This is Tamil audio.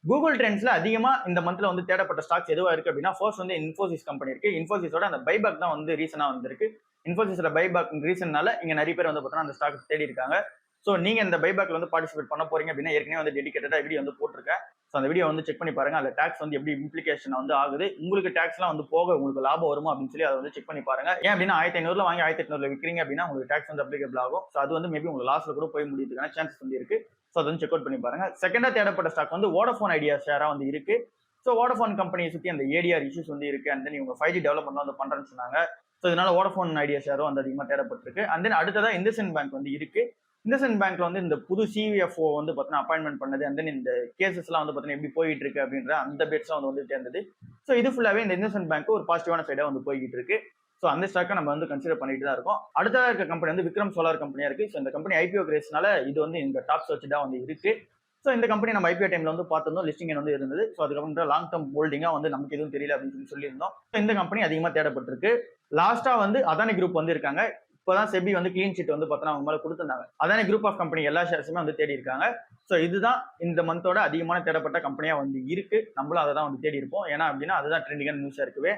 கூகுள் ட்ரெண்ட்ஸ்ல அதிகமா இந்த மந்த்ல வந்து தேடப்பட்ட ஸ்டாக்ஸ் எதுவா இருக்கு அப்படின்னா, ஃபர்ஸ்ட் வந்து இன்ஃபோசிஸ் கம்பெனி இருக்கு. இன்ஃபோசிஸோட அந்த பைபேக் தான் வந்து ரீசனா வந்திருக்கு. இன்ஃபோசிஸ்ல பைபேக் ரீசன்னால இங்க நிறைய பேர் வந்து பார்த்தீங்கன்னா அந்த ஸ்டாக் தேடி இருக்காங்க. ஸோ நீங்க இந்த பைபேக்ல வந்து பார்ட்டிசிபேட் பண்ண போறீங்க அப்படின்னா, ஏற்கனவே வந்து டெடிகேட்டடா வீடியோ வந்து போட்டிருக்கேன். ஸோ அந்த வீடியோ வந்து செக் பண்ணி பாருங்க. அதுல டாக்ஸ் வந்து எப்படி இம்ப்ளிகேஷன் வந்து ஆகுது, உங்களுக்கு டாக்ஸ்லாம் வந்து போக உங்களுக்கு லாபம் வருமா அப்படின்னு சொல்லி அதை வந்து செக் பண்ணி பாருங்க. ஏன் அப்படின்னா 1500 வாங்கி 1800 விற்கிறீங்க அப்படின்னா உங்களுக்கு டாக்ஸ் வந்து அப்ளிகபிள் ஆகும். ஸோ அது வந்து மேபி உங்களுக்கு லாஸ்ல கூட போய் முடியுதுக்கான சான்சஸ் வந்து இருக்கு. ஸோ அதை வந்து செக் அவுட் பண்ணி பாருங்க. செகண்டா தேடப்பட்ட ஸ்டாக் வந்து வோடஃபோன் ஐடியா ஷேரா வந்து இருக்கு. ஸோ வோடஃபோன் கம்பெனியை சுற்றி அந்த ஏடிஆர் இஷ்யூஸ் வந்து இருக்கு. அண்ட் தென் இவங்க 5G டெவலப்மெண்ட் வந்து பண்றேன்னு சொன்னாங்க. ஸோ இதனால வோடஃபோன் ஐடியா ஷேரும் வந்து அதிகமாக தேடப்பட்டிருக்கு. அண்ட் தென் அடுத்ததா இண்டஸ்இண்ட் பேங்க் வந்து இருக்கு. இண்டஸ்இண்ட் பேங்க்ல வந்து இந்த புது சிவிஎஃப்ஓ வந்து பார்த்தீங்கன்னா அப்பாயின்மெண்ட் பண்ணது. அண்ட் தென் இந்த கேசஸ்லாம் வந்து பார்த்தீங்கன்னா எப்படி போயிட்டு இருக்கு அப்படின்ற அந்த பேட்ஸ்லாம் வந்து வந்துட்டே இருந்தது. ஸோ இது ஃபுல்லாவே இந்த இண்டஸ்இண்ட் பேங்க் ஒரு பாசிட்டிவான சைடா வந்து போய்கிட்டு இருக்கு. ஸோ அந்த ஸ்டாக்கை நம்ம வந்து கன்சிடர் பண்ணிட்டு தான் இருக்கோம். அடுத்ததாக இருக்க கம்பெனி வந்து விக்ரம் சோலார் கம்பெனியா இருக்கு. ஸோ இந்த கம்பெனி ஐபிஓ கிரேஸ்னால இது வந்து இந்த டாப் சர்ச்சா வந்து இருக்கு. ஸோ இந்த கம்பெனி நம்ம ஐபிஓ டைம்ல வந்து பார்த்திருந்தோம், லிஸ்டிங் வந்து இருந்தது. ஸோ அதுக்கப்புறம் லாங் டர்ம் ஹோல்டிங்கா வந்து நமக்கு எதுவும் தெரியல அப்படின்னு சொல்லியிருந்தோம். ஸோ இந்த கம்பெனி அதிகமாக தேடப்பட்டிருக்கு. லாஸ்டா வந்து அதானி குரூப் வந்து இருக்காங்க. இப்போதான் செபி வந்து கிளீன் ஷீட் வந்து பார்த்தோன்னா அவங்க மேலே கொடுத்துருந்தாங்க. அதானி குரூப் ஆஃப் கம்பெனி எல்லா ஷேர்ஸுமே வந்து தேடி இருக்காங்க. ஸோ இதுதான் இந்த மந்தோட அதிகமான தேடப்பட்ட கம்பெனியா வந்து இருக்கு. நம்மளும் அதை தான் வந்து தேடி இருப்போம். ஏன்னா அப்படின்னா அதுதான் ட்ரெண்டிங்கான நியூஸா இருக்குவே.